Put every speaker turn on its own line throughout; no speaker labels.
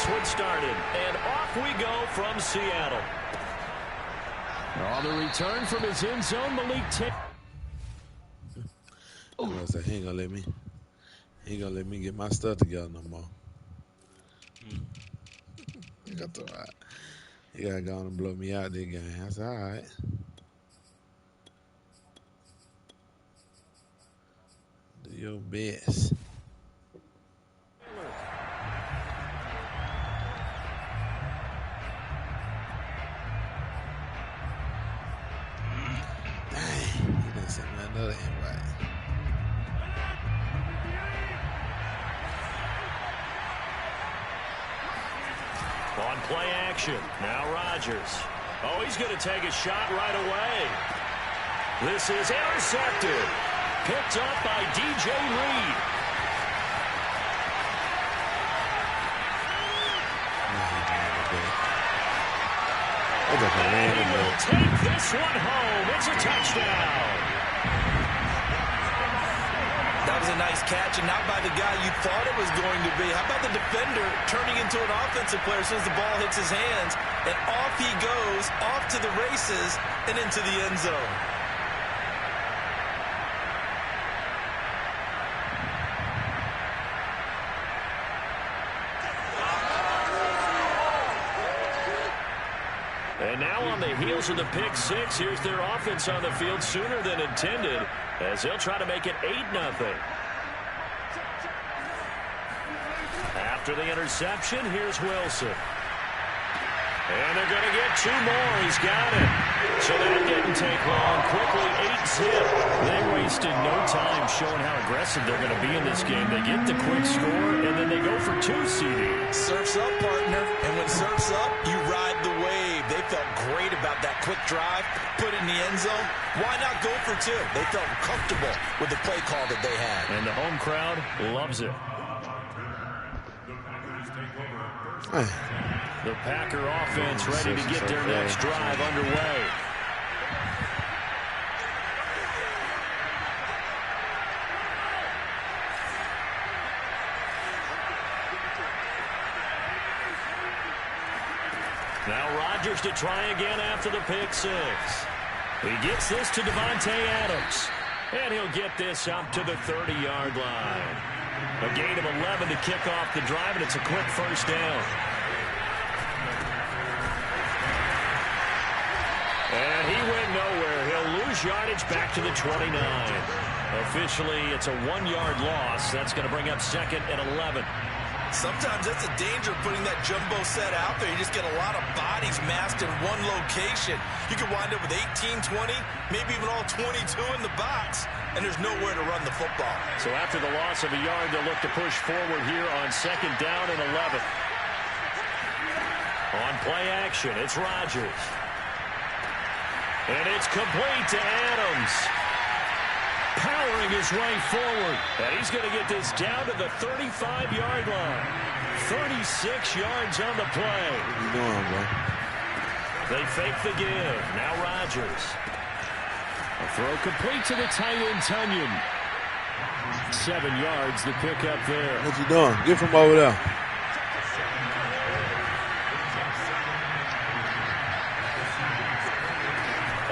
this one started. And off we go from Seattle. On the return from his end zone, Malik
I said, he ain't gonna let me get my stuff together no more. He gotta go on and blow me out this game. I said, all right. Do your best. Dang, he done sent me another invite.
On play action. Now Rodgers. Oh, he's going to take a shot right away. This is intercepted. Picked up by DJ Reed. And he will take this one home. It's a touchdown.
That was a nice catch, and not by the guy you thought it was going to be. How about the defender turning into an offensive player as soon as the ball hits his hands, and off he goes, off to the races, and into the end zone.
And now on the heels of the pick six, here's their offense on the field sooner than intended, as they'll try to make it 8-0. After the interception, here's Wilson. And they're going to get 2 more. He's got it. So that didn't take long. Quickly 8-zip. They wasted no time showing how aggressive they're going to be in this game. They get the quick score, and then they go for 2 CDs.
Surf's up, partner. And when surf's up, you ride the wave. They felt great about that quick drive, put it in the end zone. Why not go for 2? They felt comfortable with the play call that they had.
And the home crowd loves it. The Packer offense ready to get their next drive underway. Now Rodgers to try again after the pick six. He gets this to Davante Adams. And he'll get this up to the 30-yard line. A gain of 11 to kick off the drive, and it's a quick first down. And he went nowhere. He'll lose yardage back to the 29. Officially, it's a 1-yard loss. That's going to bring up second and 11.
Sometimes that's a danger putting that jumbo set out there. You just get a lot of bodies massed in one location. You could wind up with 18, 20, maybe even all 22 in the box, and there's nowhere to run the football.
So after the loss of a yard, they'll look to push forward here on second down and 11. On play action, it's Rodgers. And it's complete to Adams. Powering his way forward. And he's going to get this down to the 35-yard line. 36 yards on the play.
What are you doing, bro?
They fake the give. Now Rodgers. A throw complete to the tight end, Tunyon. 7 yards to pick up there.
What you doing? Get from over there.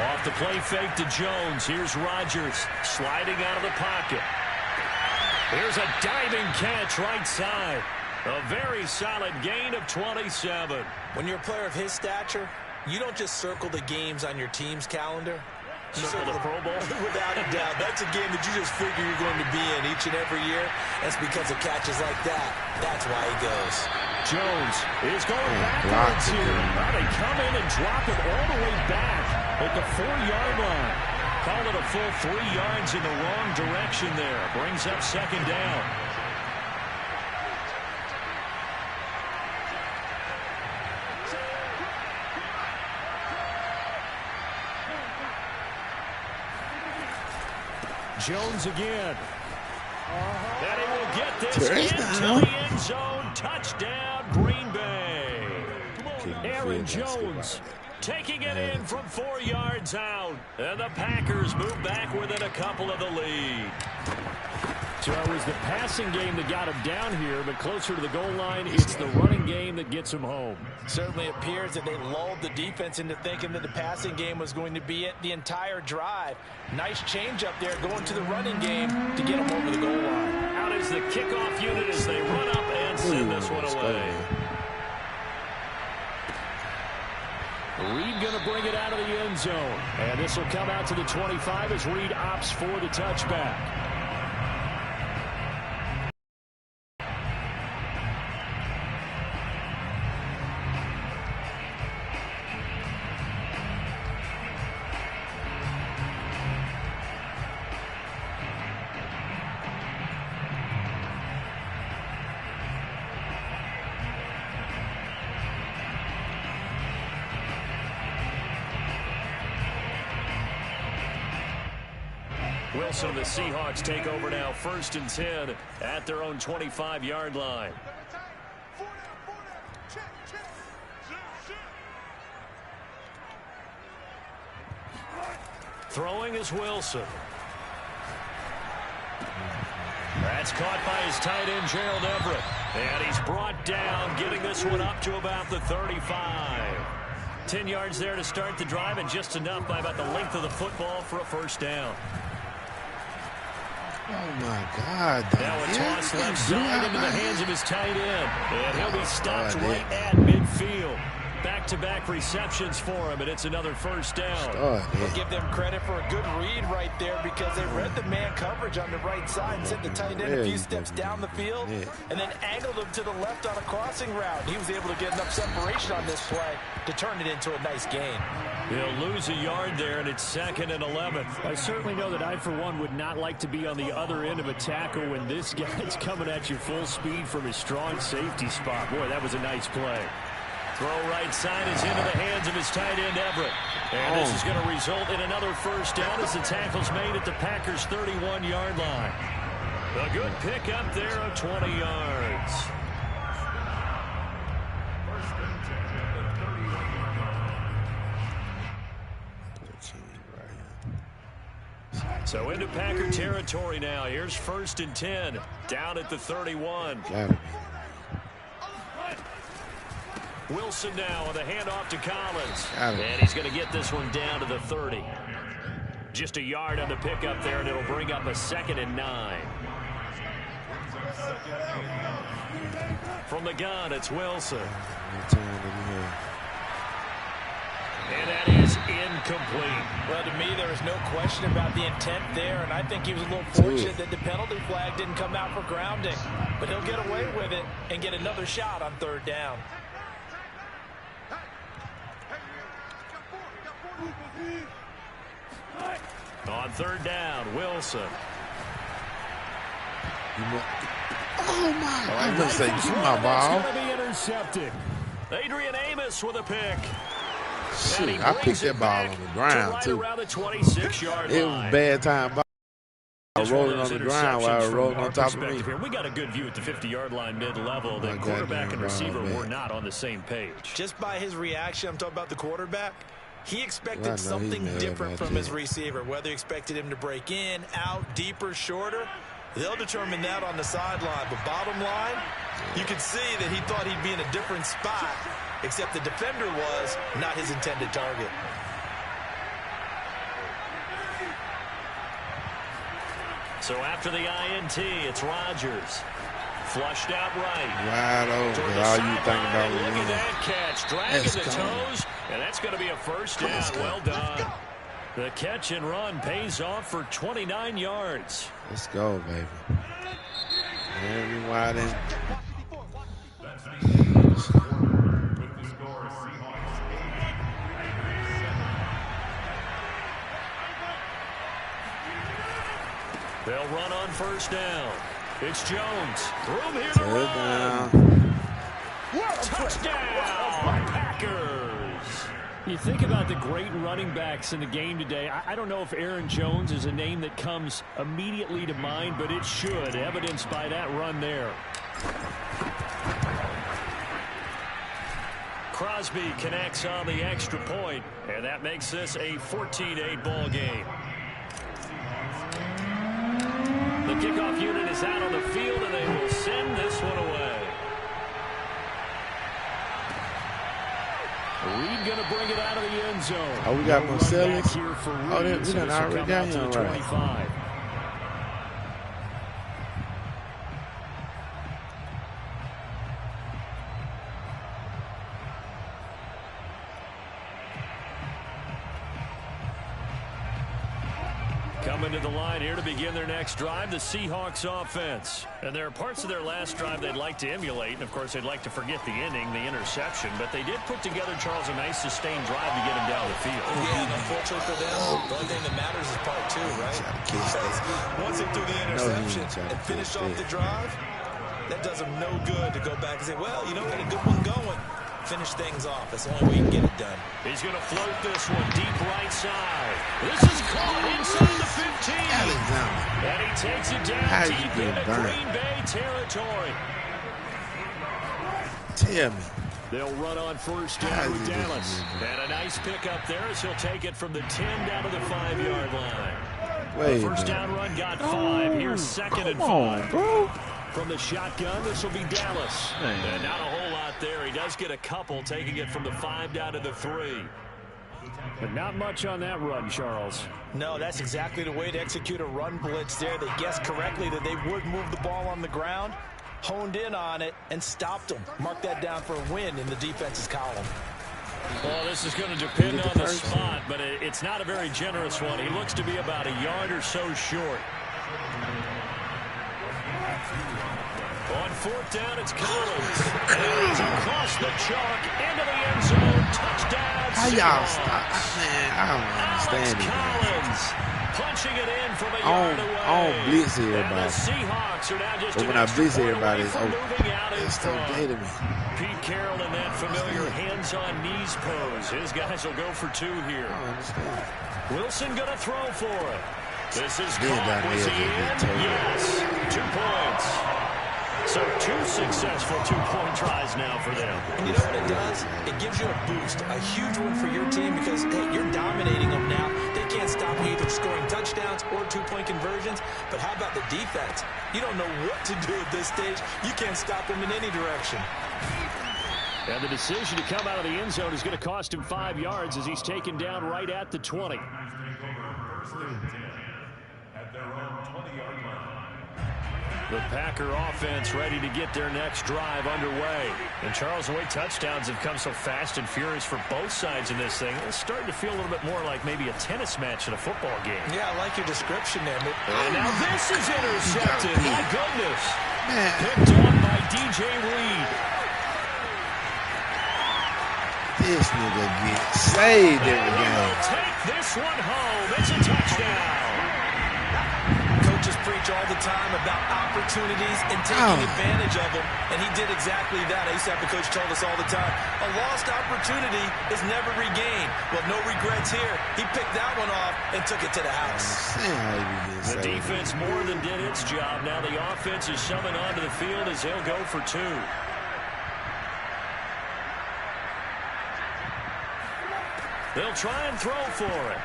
Off the play fake to Jones. Here's Rodgers sliding out of the pocket. Here's a diving catch right side. A very solid gain of 27.
When you're a player of his stature, you don't just circle the games on your team's calendar. You
circle the Pro Bowl?
Without a doubt. That's a game that you just figure you're going to be in each and every year. That's because of catches like that. That's why he goes.
Jones is going backwards here. Now they come in and drop it all the way back at the 4-yard line. Call it a full 3 yards in the wrong direction there. Brings up second down. Jones again. And he will get this into the end zone. Touchdown, Green Bay. Aaron Jones taking it in from 4 yards out. And the Packers move back within a couple of the lead. So it was the passing game that got him down here, but closer to the goal line, it's the running game that gets him home.
Certainly appears that they lulled the defense into thinking that the passing game was going to be it the entire drive. Nice change up there going to the running game to get him over the goal line.
Out is the kickoff unit as they run up and send this one away. Reed going to bring it out of the end zone. And this will come out to the 25 as Reed opts for the touchback. Wilson and the Seahawks take over now, 1st and 10 at their own 25-yard line. Throwing is Wilson. That's caught by his tight end, Gerald Everett. And he's brought down, getting this one up to about the 35. 10 yards there to start the drive, and just enough by about the length of the football for a first down.
Oh, my God.
Now a toss left side into the hands of his tight end. And he'll be stopped right at midfield. Back-to-back receptions for him, and it's another first down.
We'll give them credit for a good read right there because they read the man coverage on the right side and sent the tight end a few steps down the field and then angled him to the left on a crossing route. He was able to get enough separation on this play to turn it into a nice gain.
He'll lose a yard there, and it's 2nd and 11. I certainly know that I, for one, would not like to be on the other end of a tackle when this guy's coming at you full speed from his strong safety spot. Boy, that was a nice play. Throw right side is into the hands of his tight end, Everett. And this is going to result in another first down as the tackle's made at the Packers' 31-yard line. A good pickup there of 20 yards. So into Packer territory now. Here's 1st and 10, down at the 31. Wilson now with a handoff to Collins. And he's going to get this one down to the 30. Just a yard on the pickup there, and it'll bring up a 2nd and 9. From the gun, it's Wilson. And that is incomplete.
Well, to me, there is no question about the intent there, and I think he was a little fortunate that the penalty flag didn't come out for grounding. But he'll get away with it and get another shot on 3rd down.
On 3rd down, Wilson.
Oh, my. I'm going to say, keep my ball.
Going to be intercepted. Adrian Amos with a pick.
Shoot, I picked that ball on the ground, too.
Around the 26-yard line.
It was bad time. Rolling on the ground while I was rolling on top of me.
Here, we got a good view at the 50-yard line mid-level. The quarterback and receiver were not on the same page.
Just by his reaction, I'm talking about the quarterback, he expected something different from his receiver. Whether he expected him to break in, out, deeper, shorter, they'll determine that on the sideline. But bottom line, you could see that he thought he'd be in a different spot, except the defender was not his intended target.
So after the INT, it's Rodgers. Flushed out right.
Wide open. All you think about was
look at that catch. Dragging the toes. And that's going to be a first down. Well done. The catch and run pays off for 29 yards.
Let's go, baby. Very wide in. They'll run on 1st down. It's Jones. Room here to run. Touchdown, Packers. You think about the great running backs in the game today. I don't know if Aaron Jones is a name that comes immediately to mind, but it should, evidenced by that run there. Crosby connects on the extra point, and that makes this a 14-8 ball game. The kickoff unit is out on the field, and they will send this one away. Reed going to bring it out of the end zone.
Oh, we got Marcellus.
Oh,
we done already got him right.
25. Coming to the line here to begin their next drive, the Seahawks offense. And there are parts of their last drive they'd like to emulate, and of course they'd like to forget the inning, the interception, but they did put together, Charles, a nice sustained drive to get him down the field.
Yeah, and unfortunately for them, the only thing that matters is part two, right? Because once they threw the interception and finished off the drive, that does them no good to go back and say, well, you know, we had a good one going. Finish things off. That's the only way you can get it done.
He's going to float this one deep right side. This is caught inside the 15. And he takes it down deep into Green Bay territory.
Tell me.
They'll run on first down with Dallas. And a nice pickup there as he'll take it from the 10 down to the 5-yard line. The first down run got 5. Here's second and 5.
Bro.
From the shotgun, this will be Dallas. And not a whole lot there. He does get a couple, taking it from the 5 down to the 3. But not much on that run, Charles.
No, that's exactly the way to execute a run blitz there. They guessed correctly that they would move the ball on the ground, honed in on it, and stopped them. Mark that down for a win in the defense's column.
Well, this is going to depend on the spot, but it's not a very generous one. He looks to be about a yard or so short. On fourth down, it's Collins. And he's across the chalk into the end zone. Touchdown.
How y'all stop? Man, I don't understand it.
Collins punching it in from a yard away.
I don't blitz everybody.
The Seahawks are now just
but when I blitz everybody,
it's
so dead to me.
Pete Carroll in that familiar hands-on knees pose. His guys will go for 2 here.
I don't understand.
Wilson going to throw for it. This is
Then
caught. Was he in? Yes. 2 points. So 2 successful 2-point tries now for them.
And you know what it does? It gives you a boost, a huge one for your team because, hey, you're dominating them now. They can't stop you either scoring touchdowns or 2-point conversions. But how about the defense? You don't know what to do at this stage. You can't stop them in any direction.
And the decision to come out of the end zone is going to cost him 5 yards as he's taken down right at the 20. The Packer offense ready to get their next drive underway. And Charles, the way touchdowns have come so fast and furious for both sides in this thing, it's starting to feel a little bit more like maybe a tennis match in a football game.
Yeah, I like your description there.
And now this is intercepted. My goodness. Picked up by DJ Reed.
This nigga get saved every game.
He will take this one home. It's a touchdown.
Coaches preach all the time about opportunities and taking advantage of them, and he did exactly that. I used to have a coach told us all the time, a lost opportunity is never regained. Well, no regrets here. He picked that one off and took it to the house.
The defense more than did its job. Now the offense is summoned onto the field as they'll go for 2. They'll try and throw for it.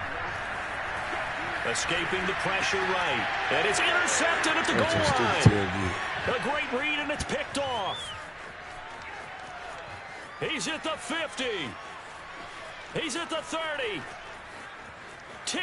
Escaping the pressure right. And it's intercepted at the goal line. A great read, and it's picked off. He's at the 50. He's at the 30. 10,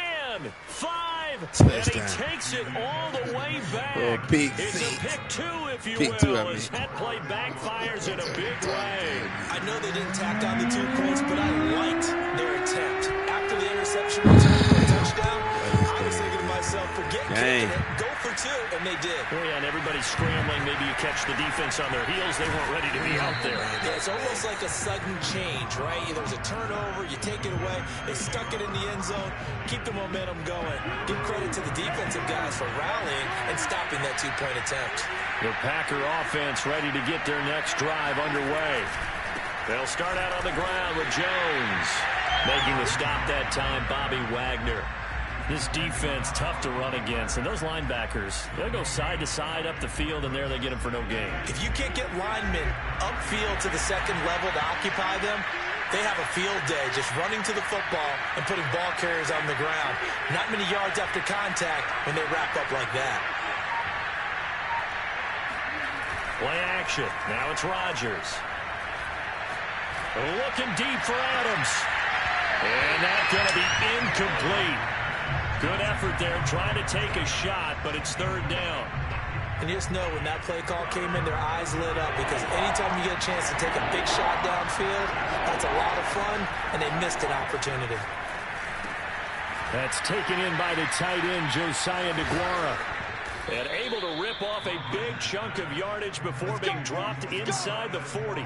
5, and he takes it all the way back. It's a pick 2, if you will, as that play backfires in a big way.
I know they didn't tack on the 2 points, but I liked their attempt. After the interception return for a touchdown, I was thinking to myself, forget kicking it, go for 2, and they did.
Oh, yeah, and everybody's scrambling. Maybe you catch the defense on their heels. They weren't ready to be out there.
Yeah, it's almost like a sudden change, right? There's a turnover, you take it away, they stuck it in the end zone. Keep the momentum going. Give credit to the defensive guys for rallying and stopping that 2-point attempt.
The Packer offense ready to get their next drive underway. They'll start out on the ground with Jones. Making the stop that time, Bobby Wagner. This defense, tough to run against. And those linebackers, they'll go side to side up the field, and there they get them for no gain.
If you can't get linemen upfield to the second level to occupy them, they have a field day just running to the football and putting ball carriers on the ground. Not many yards after contact when they wrap up like that.
Play action. Now it's Rodgers. Looking deep for Adams. And that's going to be incomplete. Good effort there trying to take a shot, but it's third down.
And you just know when that play call came in, their eyes lit up because anytime you get a chance to take a big shot downfield, that's a lot of fun, and they missed an opportunity.
That's taken in by the tight end, Josiah DeGuara. And able to rip off a big chunk of yardage before being dropped inside the 40.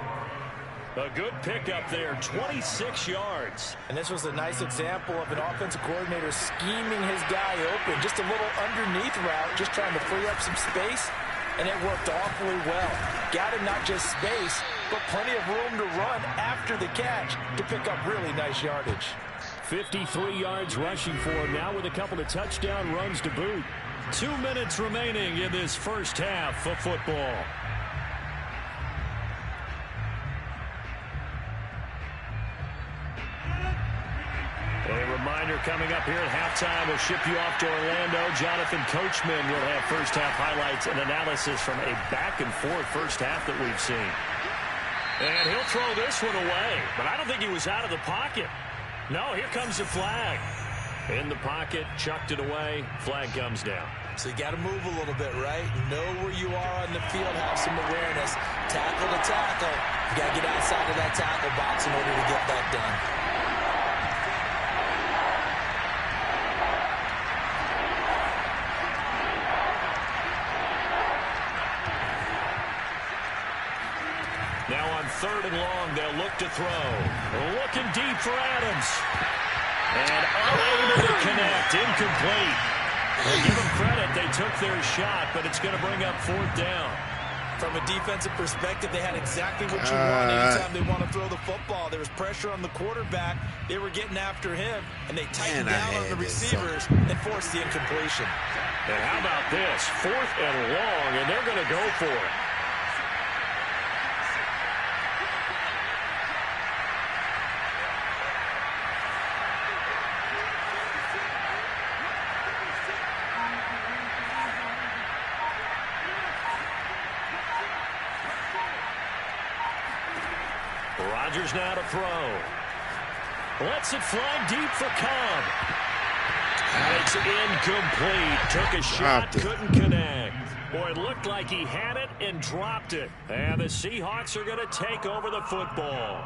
A good pickup there, 26 yards.
And this was a nice example of an offensive coordinator scheming his guy open. Just a little underneath route, just trying to free up some space, and it worked awfully well. Got him not just space, but plenty of room to run after the catch to pick up really nice yardage.
53 yards rushing for him now with a couple of touchdown runs to boot. 2 minutes remaining in this first half of football. A reminder coming up here at halftime. We'll ship you off to Orlando. Jonathan Coachman will have first half highlights and analysis from a back-and-forth first half that we've seen. And he'll throw this one away, but I don't think he was out of the pocket. No, here comes the flag. In the pocket, chucked it away, flag comes down.
So you got to move a little bit, right? Know where you are on the field, have some awareness. Tackle to tackle. You got to get outside of that tackle box in order to get that done.
Now on third and long, they'll look to throw. Looking deep for Adams. And unable to connect. Incomplete. Well, give them credit. They took their shot, but it's going to bring up fourth down.
From a defensive perspective, they had exactly what you want anytime they want to throw the football. There was pressure on the quarterback. They were getting after him, and they tightened down on the receivers and forced the incompletion.
And how about this? Fourth and long, and they're going to go for it. Rodgers now to throw. Lets it fly deep for Cobb. It's incomplete. Took a shot, couldn't connect. Boy, it looked like he had it and dropped it. And the Seahawks are going to take over the football.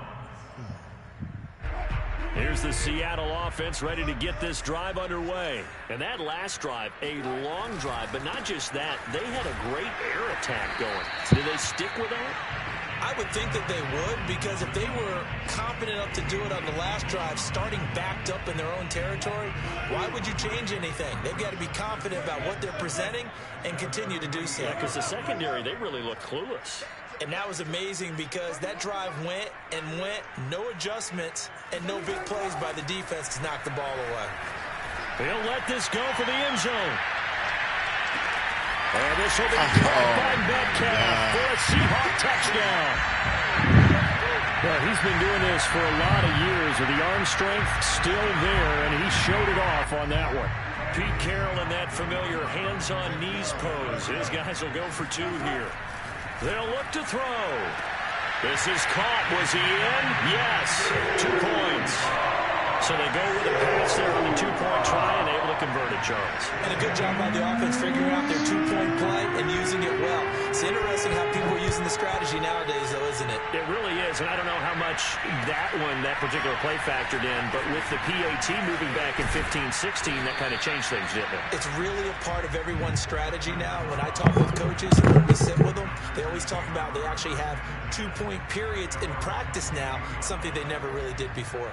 Here's the Seattle offense ready to get this drive underway. And that last drive, a long drive, but not just that. They had a great air attack going. Did they stick with that?
I would think that they would, because if they were confident enough to do it on the last drive, starting backed up in their own territory, why would you change anything? They've got to be confident about what they're presenting and continue to do so.
Yeah, because the secondary, they really look clueless.
And that was amazing because that drive went and went, no adjustments, and no big plays by the defense to knock the ball away.
He'll let this go for the end zone. And this will be caught by Metcalf for a Seahawk touchdown. Well, he's been doing this for a lot of years with the arm strength still there, and he showed it off on that one. Pete Carroll in that familiar hands-on-knees pose. His guys will go for two here. They'll look to throw. This is caught. Was he in? Yes. 2 points. So they go with a pass there on the two-point try and able to convert it, Charles.
And a good job by the offense figuring out their two-point play and using it well. It's interesting how people are using the strategy nowadays, though, isn't it?
It really is, and I don't know how much that particular play factored in, but with the PAT moving back in 15-16, that kind of changed things, didn't it?
It's really a part of everyone's strategy now. When I talk with coaches or when we sit with them, they always talk about they actually have two-point periods in practice now, something they never really did before.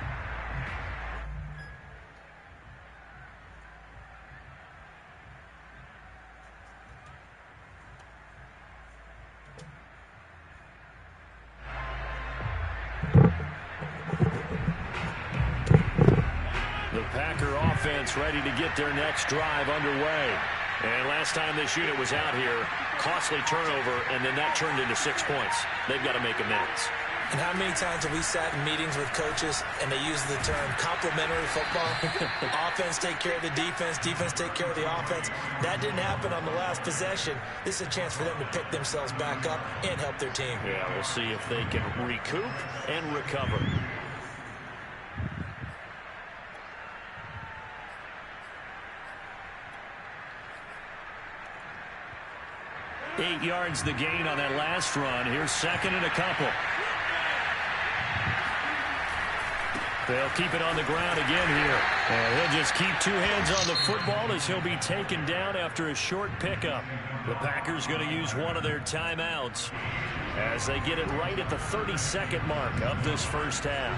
Ready to get their next drive underway. And last time this unit was out here, costly turnover, and then that turned into 6 points. They've got to make amends.
And how many times have we sat in meetings with coaches and they use the term complementary football? Offense take care of the defense, defense take care of the offense. That didn't happen on the last possession. This is a chance for them to pick themselves back up and help their team.
Yeah, we'll see if they can recoup and recover. Eight yards the gain on that last run. Here's second and a couple. They'll keep it on the ground again here. And he'll just keep two hands on the football as he'll be taken down after a short pickup. The Packers going to use one of their timeouts as they get it right at the 30-second mark of this first half.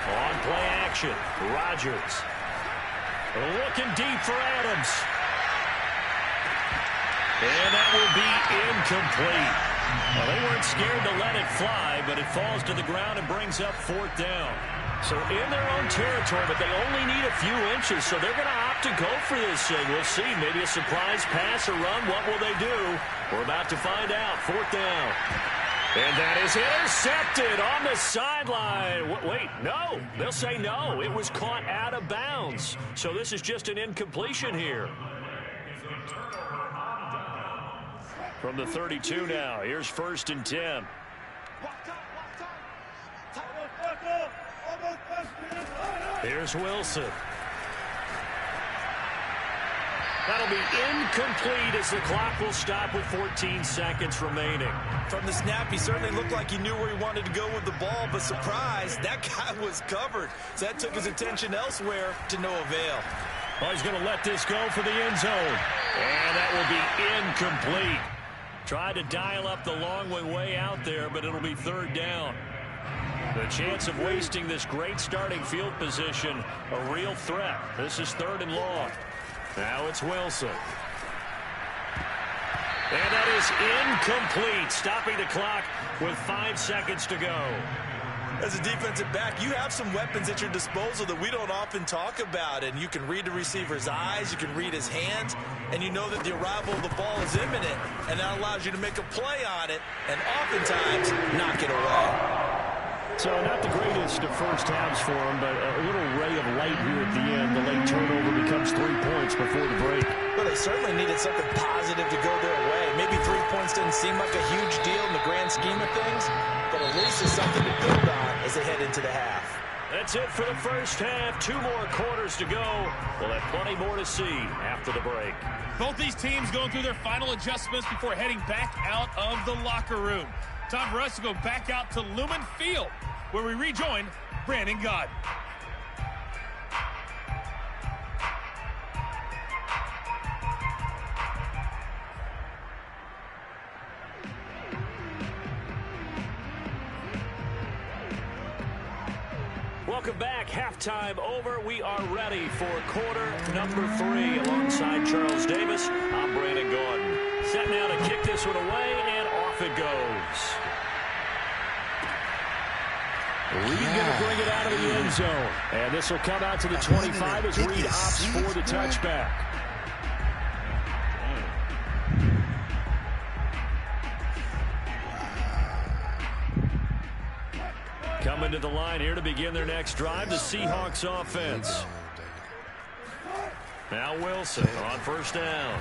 On play action, Rodgers. Looking deep for Adams. And that will be incomplete. Well, they weren't scared to let it fly, but it falls to the ground and brings up fourth down. So in their own territory, but they only need a few inches, so they're going to opt to go for this thing. We'll see. Maybe a surprise pass or run. What will they do? We're about to find out. Fourth down. And that is intercepted on the sideline. Wait, no. They'll say no. It was caught out of bounds. So this is just an incompletion here. From the 32 now. Here's first and 10. Here's Wilson. That'll be incomplete as the clock will stop with 14 seconds remaining.
From the snap, he certainly looked like he knew where he wanted to go with the ball, but surprise, that guy was covered. So that took his attention elsewhere to no avail.
Well, he's going to let this go for the end zone. And that will be incomplete. Tried to dial up the long way out there, but it'll be third down. The chance of wasting this great starting field position, a real threat. This is third and long. Now it's Wilson. And that is incomplete, stopping the clock with 5 seconds to go.
As a defensive back, you have some weapons at your disposal that we don't often talk about. And you can read the receiver's eyes, you can read his hands, and you know that the arrival of the ball is imminent. And that allows you to make a play on it and oftentimes knock it away.
So not the greatest of first halves for him, but a little ray of light here at the end. The late turnover becomes 3 points before the break.
Well, they certainly needed something positive to go their way. Maybe 3 points didn't seem like a huge deal in the grand scheme of things, but at least it's something to build on as they head into the half.
That's it for the first half. 2 more quarters to go. We'll have plenty more to see after the break.
Both these teams going through their final adjustments before heading back out of the locker room. Time for us to go back out to Lumen Field, where we rejoin Brandon Gaudin.
Welcome back. Halftime over. We are ready for quarter number 3 alongside Charles Davis. I'm Brandon Gaudin. Set now to kick this one away, and off it goes. Reed going to bring it out of the end zone. And this will come out to the 25 as Reed opts for the touchback. Coming to the line here to begin their next drive, the Seahawks offense. Now Wilson on first down.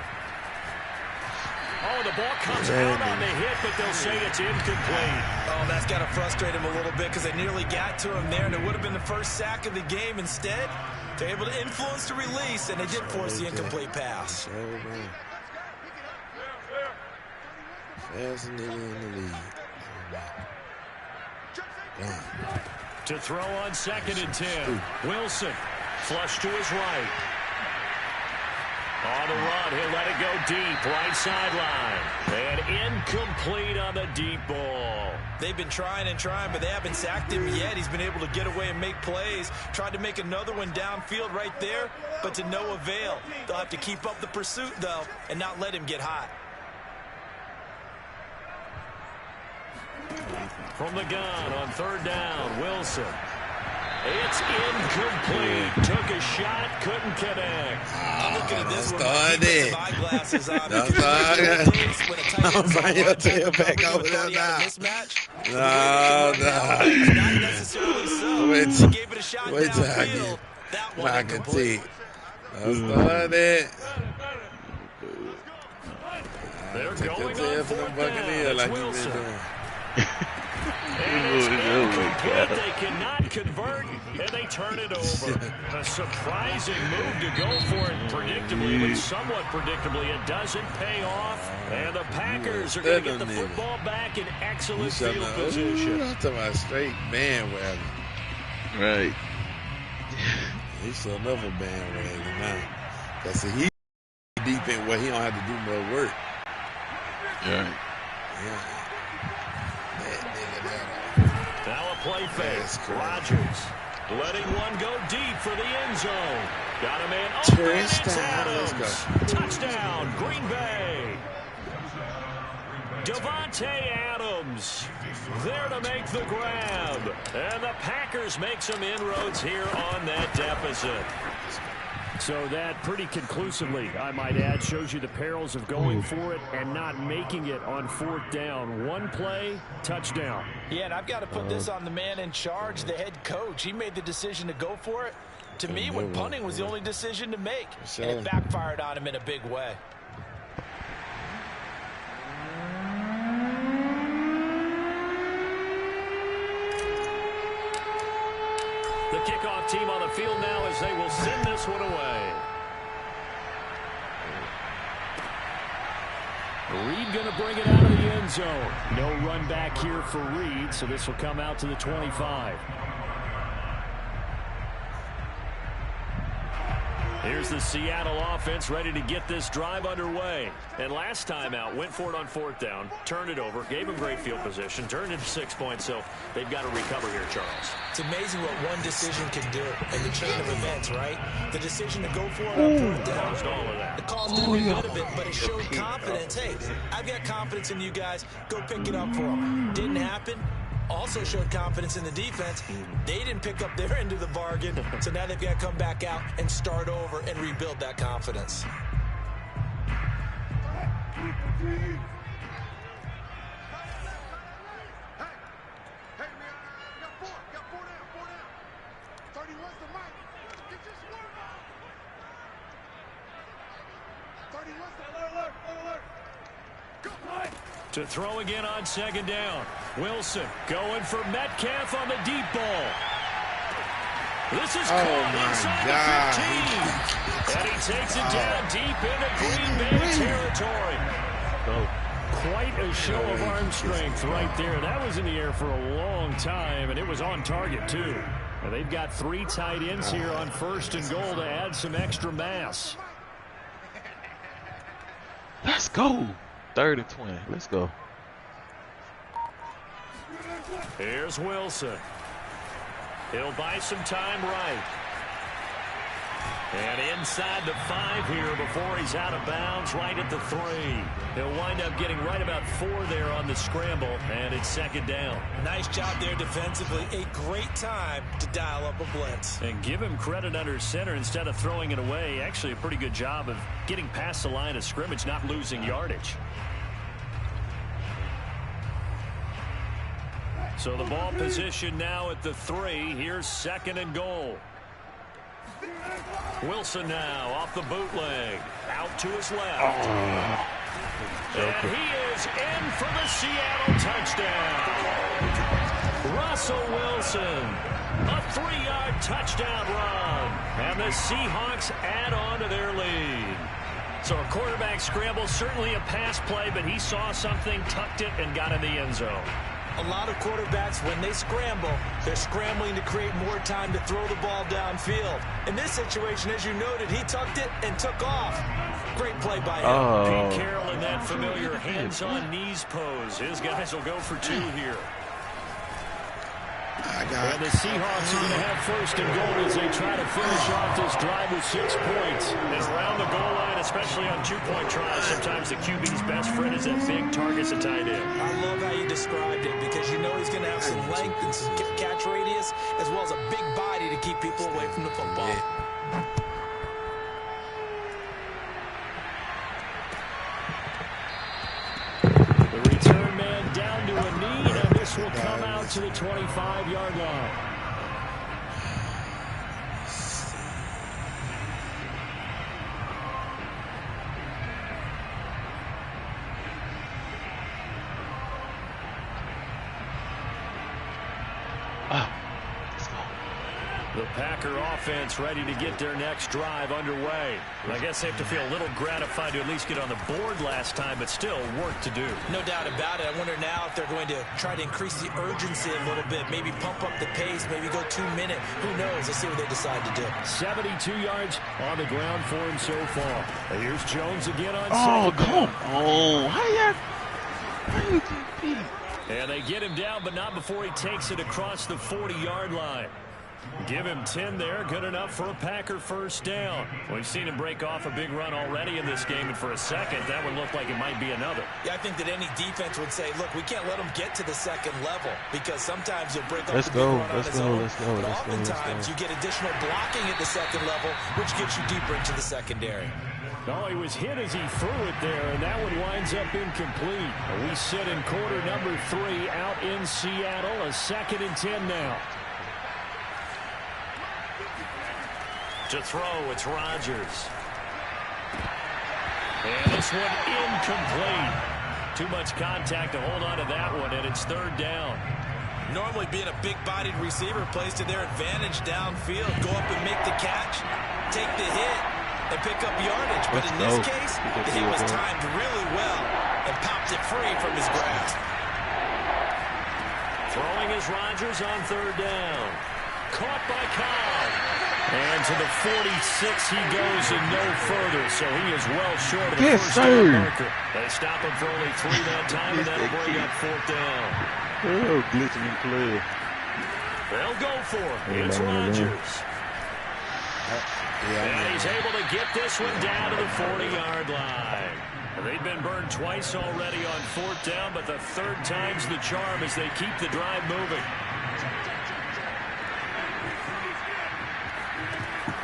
Oh, the ball comes out on the hit, but they'll say it's incomplete.
Oh, that's got to frustrate him a little bit because they nearly got to him there, and it would have been the first sack of the game. Instead, they're able to influence the release, and they did force the incomplete pass.
Fast nigga in the league.
To throw on second and 10. Wilson, flush to his right. On the run, he'll let it go deep, right sideline. And incomplete on the deep ball.
They've been trying and trying, but they haven't sacked him yet. He's been able to get away and make plays. Tried to make another one downfield right there, but to no avail. They'll have to keep up the pursuit, though, and not let him get hot.
From the gun on third down, Wilson. It's incomplete. Took a shot, couldn't connect.
I'm looking at this one.
Started.
Eyeglasses on.
Don't bring your tail back over there now. No.
Not necessarily so.
Wait
He gave it a shot
till I
downfield.
get
That one
my
incomplete.
critique. Started.
They're
Take
going
your tail
on
from the
fourth
Buccaneer
down.
like
It's
you've been
Wilson.
doing.
And it's incomplete. They cannot convert, and they turn it over. A surprising move to go for it predictably, but somewhat predictably, it doesn't pay off. And the Packers are going to get the football back in excellent field position.
I'm talking about straight bandwagon.
Right.
He's still another bandwagon now. Because he defense where he don't have to do no work.
Right.
Yeah.
Now a play
That's
fake.
correct.
Rodgers letting one go deep for the end zone. Got a man open. It's
Touchdown. Let's
Adams. Touchdown, Green Bay. Devontae Adams there to make the grab. And the Packers make some inroads here on that deficit. So that pretty conclusively, I might add, shows you the perils of going for it and not making it on fourth down. One play, touchdown.
Yeah, and I've got to put this on the man in charge, the head coach. He made the decision to go for it. To me, when punting was the only decision to make, and it backfired on him in a big way.
The kickoff team on the field now as they will send this one away. Reed going to bring it out of the end zone. No run back here for Reed, so this will come out to the 25. Here's the Seattle offense ready to get this drive underway. And last time out, went for it on fourth down, turned it over, gave him great field position, turned it to 6 points, so they've got to recover here, Charles.
It's amazing what one decision can do in the chain of events, right? The decision to go for it on fourth down.
Caused all of that.
It caused every bit of it, but it showed confidence. Hey, I've got confidence in you guys. Go pick it up for them. Didn't happen. Also showed confidence in the defense. They didn't pick up their end of the bargain, so now they've got to come back out and start over and rebuild that confidence.
To throw again on second down. Wilson going for Metcalf on the deep ball. This is caught inside the 15. And he takes it down deep into Green Bay territory. Quite a show of arm strength right there. That was in the air for a long time, and it was on target, too. And they've got three tight ends here on first and goal to add some extra mass.
Let's go. 3rd and 20. Let's go.
Here's Wilson. He'll buy some time right. And inside the 5 here before he's out of bounds, right at the 3. He'll wind up getting right about 4 there on the scramble, and it's second down.
Nice job there defensively. A great time to dial up a blitz.
And give him credit under center instead of throwing it away. Actually a pretty good job of getting past the line of scrimmage, not losing yardage. So the ball position now at the 3. Here's second and goal. Wilson now off the bootleg. Out to his left. And he is in for the Seattle touchdown. Russell Wilson. A 3-yard touchdown run. And the Seahawks add on to their lead. So a quarterback scramble, certainly a pass play, but he saw something, tucked it, and got in the end zone.
A lot of quarterbacks, when they scramble, they're scrambling to create more time to throw the ball downfield. In this situation, as you noted, he tucked it and took off. Great play by him.
Pete Carroll in that familiar hands-on knees pose. His guys will go for 2 here. And the Seahawks are going to have first and goal as they try to finish off this drive with 6 points.
And around the goal line, especially on two-point tries, sometimes the QB's best friend is that big target to tight end.
I love how you described it because you know he's going to have some length and some catch radius as well as a big body to keep people away from the football.
Yeah.
The return man down to a knee, and this will come out to the 25-yard line. The Packer offense ready to get their next drive underway. I guess they have to feel a little gratified to at least get on the board last time, but still work to do.
No doubt about it. I wonder now if they're going to try to increase the urgency a little bit, maybe pump up the pace, maybe go 2 minute. Who knows? Let's see what they decide to do.
72 yards on the ground for him so far. Here's Jones again on
Oh,
second
come
down.
on. How you beat?
And they get him down, but not before he takes it across the 40-yard line. Give him 10 there. Good enough for a Packer first down. We've seen him break off a big run already in this game, and for a second, that would look like it might be another.
Yeah, I think that any defense would say, look, we can't let him get to the second level because sometimes he'll break off the big run on his own. But oftentimes you get additional blocking at the second level, which gets you deeper into the secondary.
Oh, he was hit as he threw it there, and that one winds up incomplete. We sit in quarter number 3 out in Seattle. A 2nd and 10 now.
To throw, it's Rodgers.
And this one incomplete. Too much contact to hold on to that one, and it's 3rd down.
Normally being a big-bodied receiver plays to their advantage downfield. Go up and make the catch, take the hit, and pick up yardage. But in this case, the hit was timed really well and popped it free from his grasp.
Throwing is Rodgers on 3rd down.
Caught by Cobb. And to the 46 he goes and no further, so he is well short of the first down marker.
They stop him for only 3 that time, and that'll bring up 4th down.
Oh, glistening play.
They'll go for it. It's Rodgers. And he's able to get this one down to the 40-yard line. They've been burned twice already on 4th down, but the 3rd time's the charm as they keep the drive moving.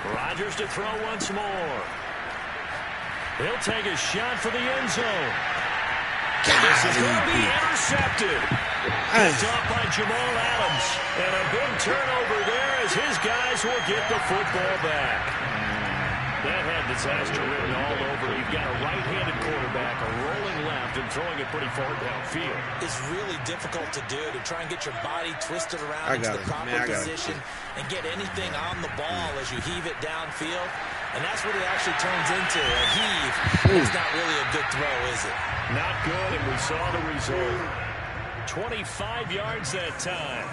Rodgers to throw once more. He'll take a shot for the end zone. This is going to be intercepted. Picked off by Jamal Adams. And a big turnover there as his guys will get the football back. That had disaster written all over. You've got a right-handed quarterback, a rolling left, and throwing it pretty far downfield.
It's really difficult to do, to try and get your body twisted around into the proper position and get anything on the ball as you heave it downfield. And that's what it actually turns into, a heave. It's not really a good throw, is it?
Not good, and we saw the result. 25 yards that time.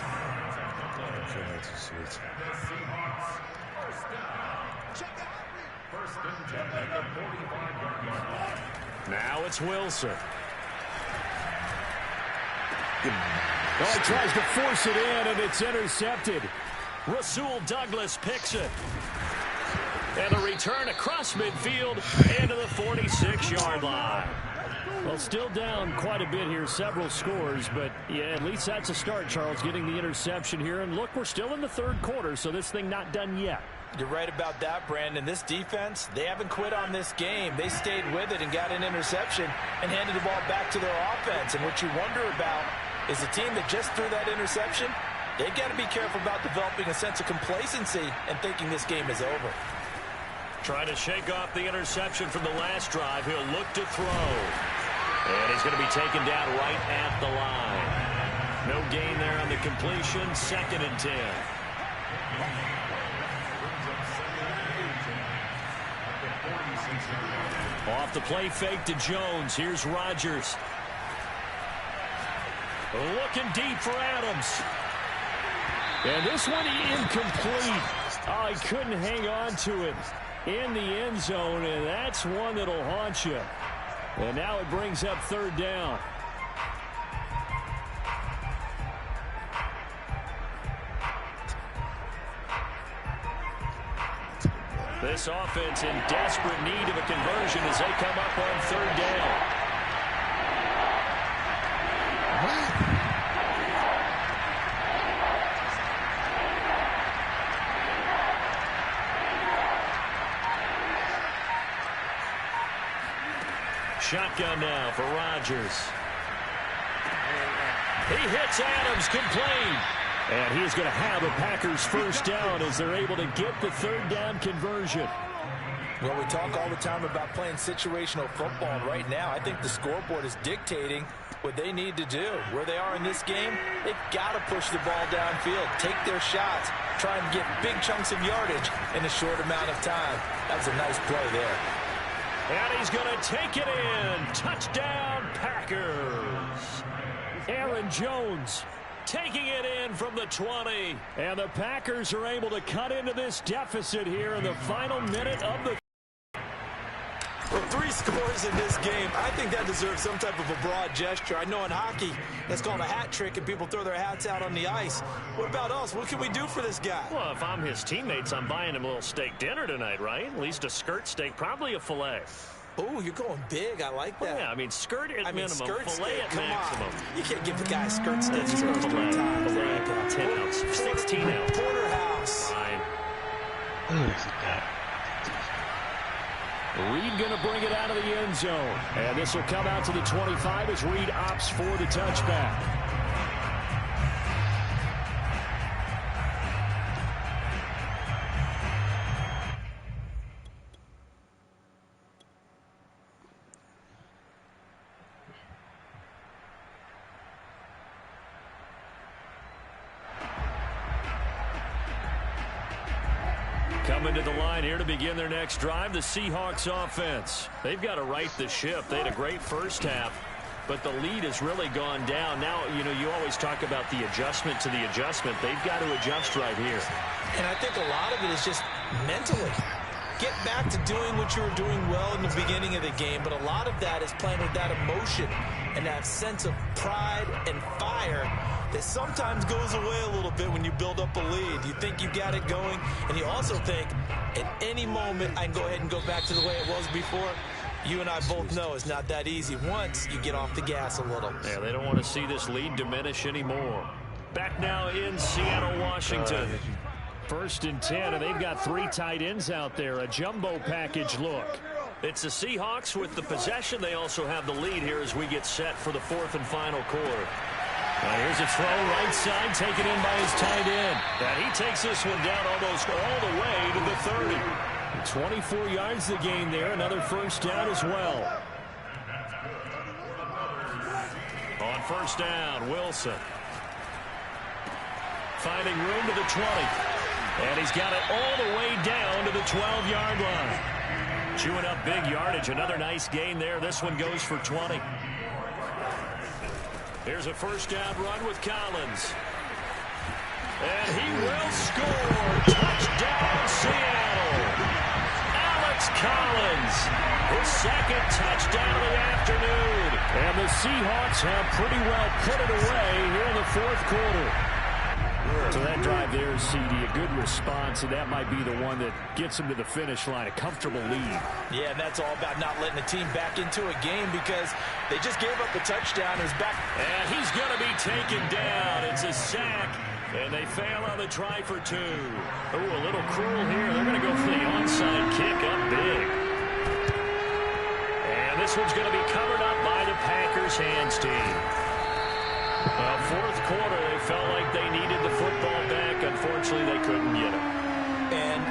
Now it's Wilson.
Oh, he tries to force it in, and it's intercepted. Rasul Douglas picks it. And the return across midfield and to the 46-yard line. Well, still down quite a bit here, several scores, but yeah, at least that's a start, Charles, getting the interception here. And look, we're still in the 3rd quarter, so this thing not done yet.
You're right about that, Brandon. This defense, they haven't quit on this game. They stayed with it and got an interception and handed the ball back to their offense. And what you wonder about is the team that just threw that interception, they've got to be careful about developing a sense of complacency and thinking this game is over.
Trying to shake off the interception from the last drive. He'll look to throw. And he's going to be taken down right at the line. No gain there on the completion. 2nd and 10.
Off the play fake to Jones. Here's Rodgers. Looking deep for Adams. And this one incomplete. Oh, he couldn't hang on to it in the end zone, and that's one that'll haunt you. And now it brings up 3rd down. This offense in desperate need of a conversion as they come up on third down. Shotgun now for Rodgers. He hits Adams, complete. And he's going to have a Packers first down as they're able to get the third down conversion.
Well, we talk all the time about playing situational football. And right now, I think the scoreboard is dictating what they need to do. Where they are in this game, they've got to push the ball downfield, take their shots, try and get big chunks of yardage in a short amount of time. That's a nice play there.
And he's going to take it in. Touchdown, Packers. Aaron Jones taking it in from the 20. And the Packers are able to cut into this deficit here in the final minute of the...
Well, 3 scores in this game. I think that deserves some type of a broad gesture. I know in hockey, that's called a hat trick, and people throw their hats out on the ice. What about us? What can we do for this guy?
Well, if I'm his teammates, I'm buying him a little steak dinner tonight, right? At least a skirt steak, probably a filet.
Oh, you're going big. I like that.
Well, yeah, I mean, skirt at minimum,
skirt
filet
steak.
at
Come
maximum.
On. You can't give the guy a skirt steak.
That's true. Filet, 10 ounce, 16 ounce.
Porterhouse.
Fine.
Who is that?
Reed going to bring it out of the end zone. And this will come out to the 25 as Reed opts for the touchback. Coming to the line here to begin their next drive, the Seahawks offense. They've got to right the ship. They had a great first half, but the lead has really gone down. Now, you know, you always talk about the adjustment to the adjustment. They've got to adjust right here.
And I think a lot of it is just mentally. Get back to doing what you were doing well in the beginning of the game, but a lot of that is playing with that emotion and that sense of pride and fire that sometimes goes away a little bit when you build up a lead. You think you got it going, and you also think at any moment I can go ahead and go back to the way it was before. You and I both know it's not that easy once you get off the gas a little.
Yeah, they don't want to see this lead diminish anymore. Back now in Seattle, Washington. 1st and 10, and they've got 3 tight ends out there. A jumbo package look. It's the Seahawks with the possession. They also have the lead here as we get set for the 4th and final quarter. Here's a throw right side, taken in by his tight end. And he takes this one down almost all the way to the 30. 24 yards the gain there. Another first down as well. On first down, Wilson. Finding room to the 20. And he's got it all the way down to the 12-yard line. Chewing up big yardage. Another nice gain there. This one goes for 20. Here's a first down run with Collins. And he will score. Touchdown, Seattle. Alex Collins, his 2nd touchdown of the afternoon. And the Seahawks have pretty well put it away here in the 4th quarter. So that drive there, CD, a good response, and that might be the one that gets them to the finish line, a comfortable lead.
Yeah, and that's all about not letting the team back into a game because they just gave up a touchdown. It's back.
And he's going to be taken down. It's a sack, and they fail on the try for 2. Oh, a little cruel here. They're going to go for the onside kick up big. And this one's going to be covered up by the Packers hands team. Well, 4th quarter, they felt like they needed the football back. Unfortunately, they couldn't get it.
And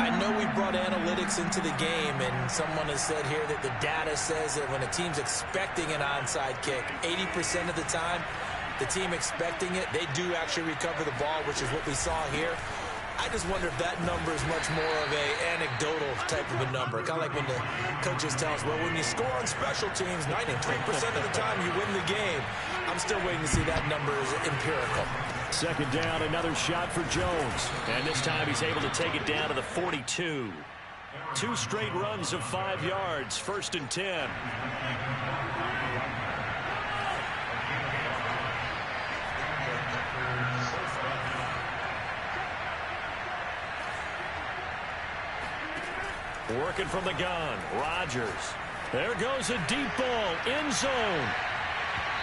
I know we brought analytics into the game, and someone has said here that the data says that when a team's expecting an onside kick, 80% of the time, the team expecting it, they do actually recover the ball, which is what we saw here. I just wonder if that number is much more of a anecdotal type of a number. Kind of like when the coaches tell us, well, when you score on special teams, 93% of the time you win the game. I'm still waiting to see that number is empirical.
2nd down, another shot for Jones. And this time he's able to take it down to the 42. 2 straight runs of 5 yards, 1st and 10. Working from the gun. Rodgers. There goes a deep ball. End zone.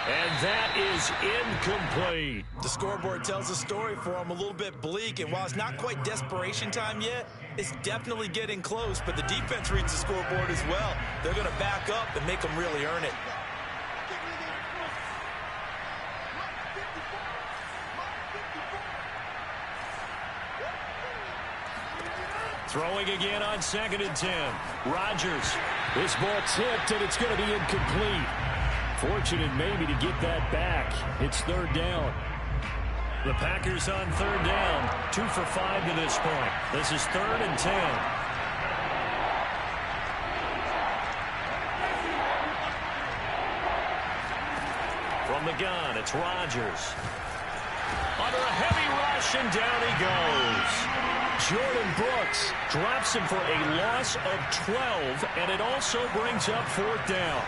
And that is incomplete.
The scoreboard tells a story for him, a little bit bleak, and while it's not quite desperation time yet, it's definitely getting close, but the defense reads the scoreboard as well. They're going to back up and make them really earn it.
Throwing again on 2nd and 10. Rodgers. This ball tipped, and it's going to be incomplete. Fortunate maybe to get that back. It's 3rd down. The Packers on 3rd down. 2 for 5 to this point. This is 3rd and 10. From the gun, it's Rodgers. Under a heavy rush, and down he goes. Jordan Brooks drops him for a loss of 12, and it also brings up 4th down.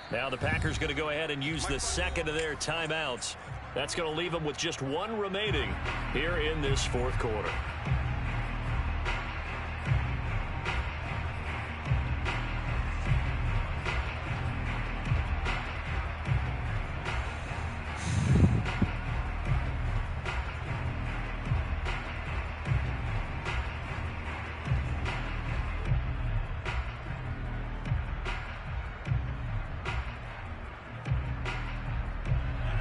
Now the Packers going to go ahead and use the second of their timeouts. That's going to leave them with just 1 remaining here in this 4th quarter.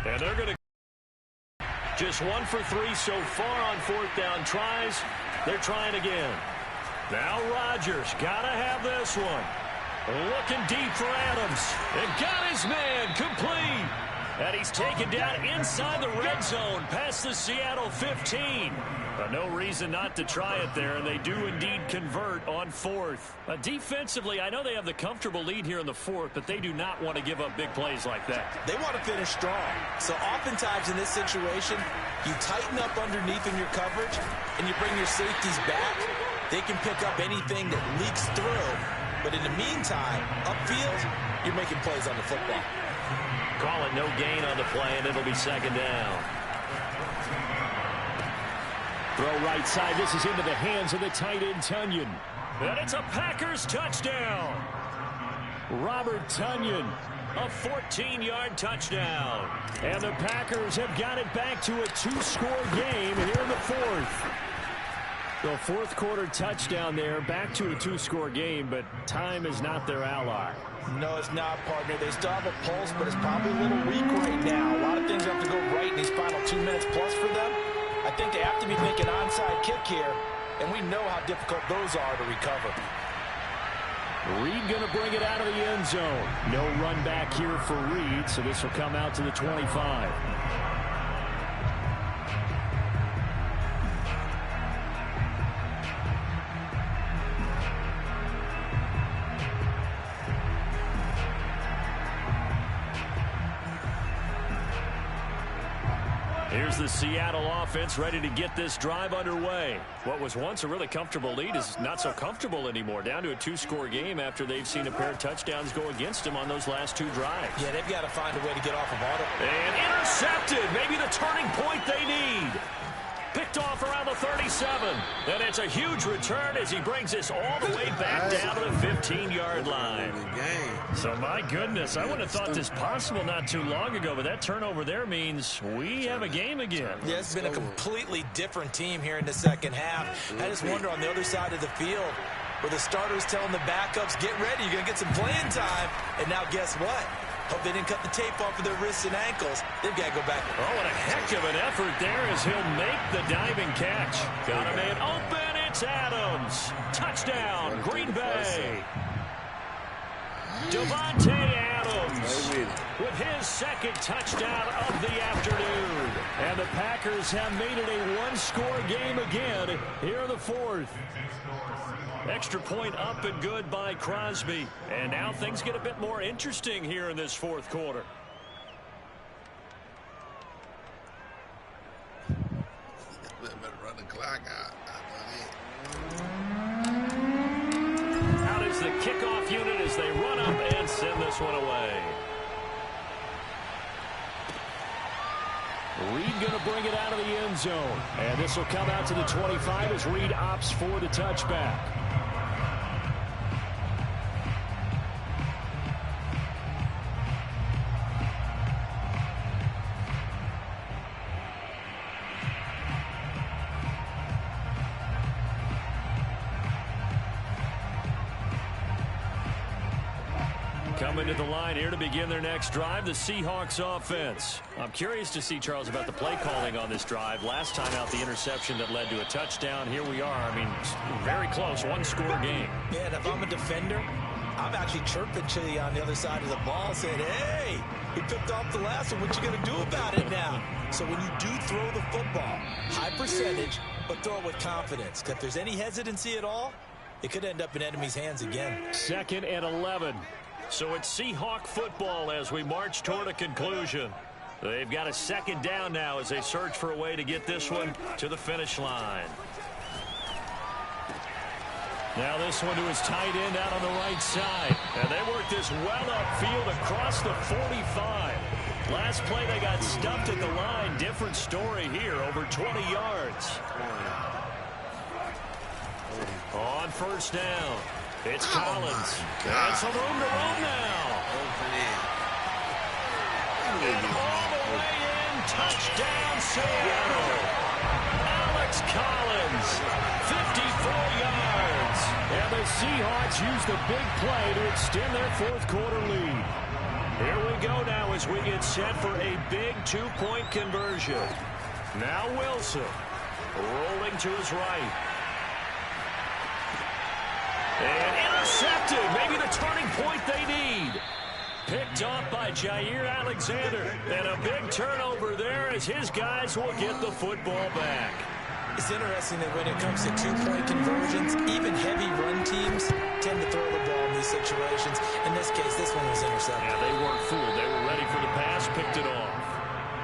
And they're going to just 1 for 3 so far on 4th down tries. They're trying again. Now Rodgers got to have this one. Looking deep for Adams. And got his man complete. And he's taken down inside the red zone past the Seattle 15. But no reason not to try it there, and they do indeed convert on 4th. Defensively, I know they have the comfortable lead here in the 4th, but they do not want to give up big plays like that.
They want to finish strong. So oftentimes in this situation, you tighten up underneath in your coverage, and you bring your safeties back. They can pick up anything that leaks through. But in the meantime, upfield, you're making plays on the football.
Call it no gain on the play, and it'll be 2nd down. Throw right side. This is into the hands of the tight end, Tonyan. And it's a Packers touchdown. Robert Tonyan, a 14-yard touchdown. And the Packers have got it back to a 2-score game here in the 4th. The 4th quarter touchdown there, back to a 2-score game, but time is not their ally.
No, it's not, partner. They still have a pulse, but it's probably a little weak right now. A lot of things have to go right in these final 2 minutes plus for them. I think they have to be thinking onside kick here, and we know how difficult those are to recover.
Reed going to bring it out of the end zone. No run back here for Reed, so this will come out to the 25. Here's the Seattle offense ready to get this drive underway. What was once a really comfortable lead is not so comfortable anymore. Down to a 2-score game after they've seen a pair of touchdowns go against them on those last 2 drives.
Yeah, they've got to find a way to get off of auto.
And intercepted. Maybe the turning point they need. Picked off around the 37. And it's a huge return as he brings us all the way back down to the 15-yard line. So, my goodness, I wouldn't have thought this possible not too long ago, but that turnover there means we have a game again.
Yeah, it's been a completely different team here in the second half. I just wonder on the other side of the field where the starters telling the backups, get ready, you're going to get some playing time. And now guess what? Hope they didn't cut the tape off of their wrists and ankles. They've got to go back.
Oh, and a heck of an effort there as he'll make the diving catch. Got a man open. It's Adams. Touchdown, Green Bay. Devontae Adams with his 2nd touchdown of the afternoon. And the Packers have made it a 1-score game again here in the 4th. Extra point up and good by Crosby. And now things get a bit more interesting here in this 4th quarter.
Better run the clock out.
Out is the kickoff unit as they run up and send this one away. Reed going to bring it out of the end zone. And this will come out to the 25 as Reed opts for the touchback. Coming to the line here to begin their next drive, the Seahawks offense. I'm curious to see, Charles, about the play calling on this drive. Last time out, the interception that led to a touchdown. Here we are. I mean, very close, one-score game.
Yeah, and if I'm a defender, I'm actually chirping to you on the other side of the ball saying, hey, we picked off the last one. What you going to do about it now? So when you do throw the football, high percentage, but throw it with confidence. If there's any hesitancy at all, it could end up in enemy's hands again.
2nd and 11.
So it's Seahawk football as we march toward a conclusion. They've got a 2nd down now as they search for a way to get this one to the finish line.
Now this one to his tight end out on the right side.
And they work this well upfield across the 45. Last play they got stuffed at the line. Different story here, over 20 yards. On 1st down. It's Collins. And some room to run now. And all the way in. Touchdown, Seattle. Alex Collins. 54 yards.
And the Seahawks use the big play to extend their 4th quarter lead.
Here we go now as we get set for a big 2-point conversion. Now Wilson. Rolling to his right. And intercepted. Maybe the turning point they need. Picked off by Jair Alexander. And a big turnover there as his guys will get the football back.
It's interesting that when it comes to 2-point conversions, even heavy run teams tend to throw the ball in these situations. In this case, this one was intercepted.
Yeah, they weren't fooled. They were ready for the pass, picked it off.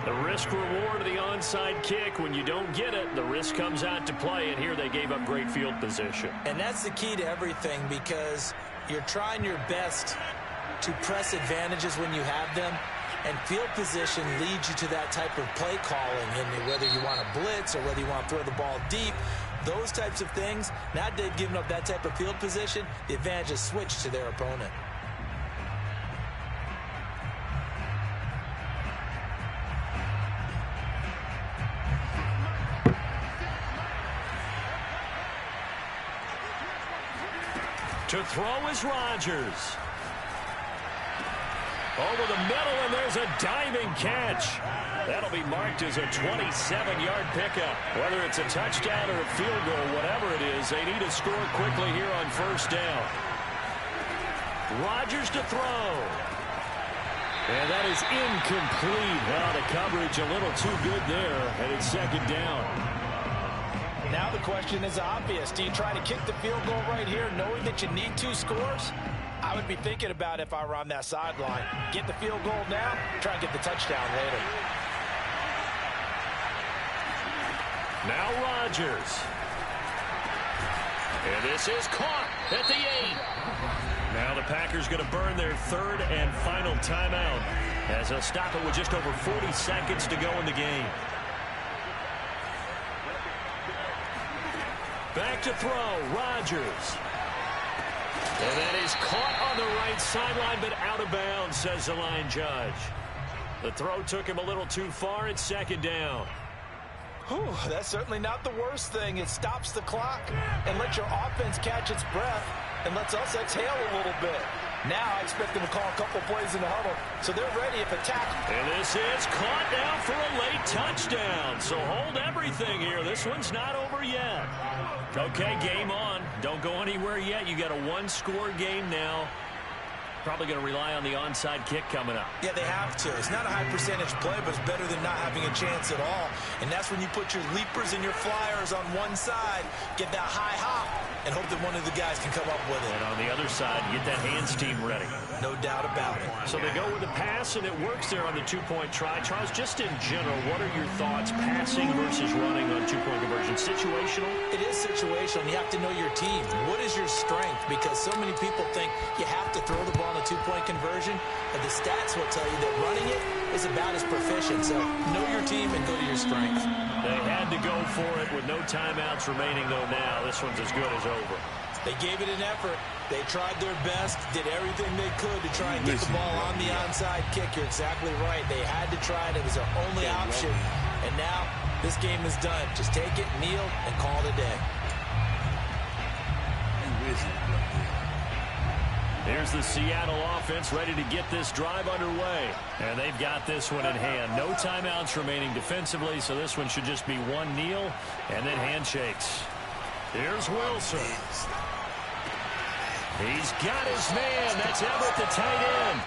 The risk-reward of the onside kick, when you don't get it, the risk comes out to play, and here they gave up great field position.
And that's the key to everything, because you're trying your best to press advantages when you have them, and field position leads you to that type of play calling, and whether you want to blitz or whether you want to throw the ball deep, those types of things. Now they've given up that type of field position, the advantage is switched to their opponent.
To throw is Rodgers. Over the middle, and there's a diving catch. That'll be marked as a 27-yard pickup. Whether it's a touchdown or a field goal, whatever it is, they need to score quickly here on 1st down. Rodgers to throw.
And that is incomplete. Well, the coverage a little too good there, and it's 2nd down.
Now the question is obvious. Do you try to kick the field goal right here knowing that you need 2 scores? I would be thinking about if I were on that sideline. Get the field goal now, try and get the touchdown later.
Now Rodgers. And this is caught at the 8. Now the Packers going to burn their 3rd and final timeout as they'll stop it with just over 40 seconds to go in the game. Back to throw, Rodgers. And that is caught on the right sideline, but out of bounds, says the line judge. The throw took him a little too far. It's 2nd down.
Whew, that's certainly not the worst thing. It stops the clock and lets your offense catch its breath and lets us exhale a little bit. Now I expect them to call a couple plays in the huddle, so they're ready if attacked.
And this is caught now for a late touchdown. So hold everything here. This one's not over yet. Okay, game on. Don't go anywhere yet. You got a 1-score game now. Probably going to rely on the onside kick coming up.
Yeah, they have to. It's not a high percentage play, but it's better than not having a chance at all. And that's when you put your leapers and your flyers on one side, get that high hop, and hope that one of the guys can come up with it.
And on the other side, get that hands team ready.
No doubt about it.
So they go with the pass, and it works there on the 2-point try. Charles, just in general, what are your thoughts passing versus running on 2-point conversion? Situational?
It is situational. You have to know your team. What is your strength? Because so many people think you have to throw the ball on the two-point conversion, but the stats will tell you that running it is about as proficient. So know your team and go to your strength.
They had to go for it with no timeouts remaining, though, now. This one's as good as over.
They gave it an effort. They tried their best, did everything they could to try and get the ball on the onside kick. You're exactly right. They had to try it. It was their only option. And now this game is done. Just take it, kneel, and call it a day.
Here's the Seattle offense ready to get this drive underway. And they've got this one in hand. No timeouts remaining defensively, so this one should just be one kneel and then handshakes. Here's Wilson. He's got his man. That's Everett, the tight end.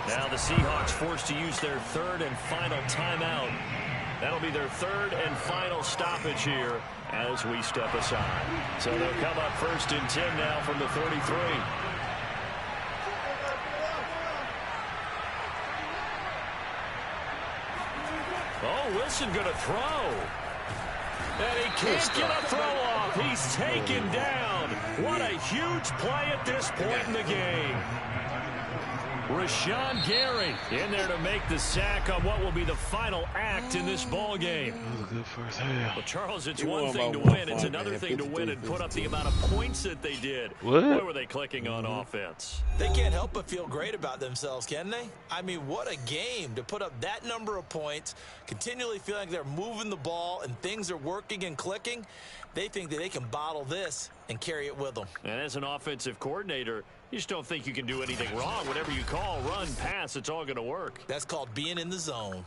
Now the Seahawks forced to use their third and final timeout. That'll be their third and final stoppage here as we step aside. So they'll come up 1st and 10 now from the 33. Oh, Wilson going to throw. And he can't get a throw off. He's taken down. What a huge play at this point in the game. Rashawn Gary in there to make the sack on what will be the final act in this ball game.
That was a good first half.
Well, Charles, it's one thing to win. It's another thing to win and put up the amount of points that they did.
What?
Boy, were they clicking on offense.
They can't help but feel great about themselves, can they? I mean, what a game to put up that number of points, continually feeling like they're moving the ball and things are working and clicking. They think that they can bottle this and carry it with them.
And as an offensive coordinator, you just don't think you can do anything wrong. Whatever you call, run, pass, it's all going to work.
That's called being in the zone.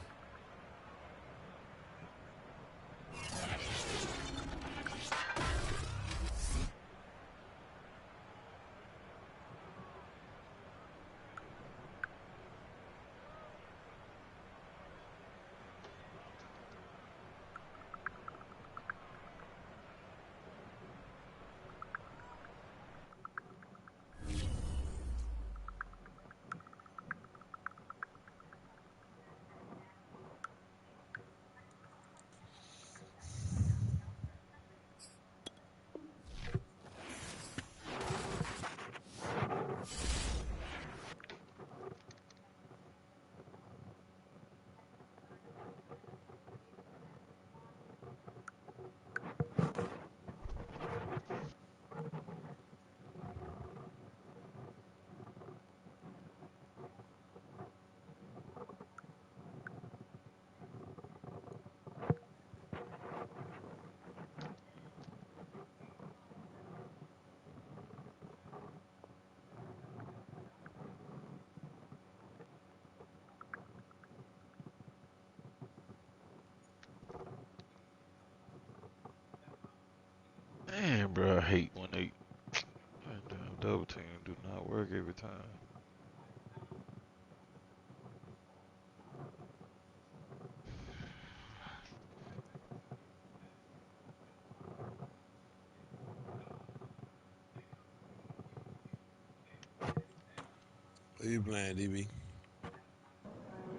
Man, bro, I hate when they double team do not work every time.
Who you playing, DB?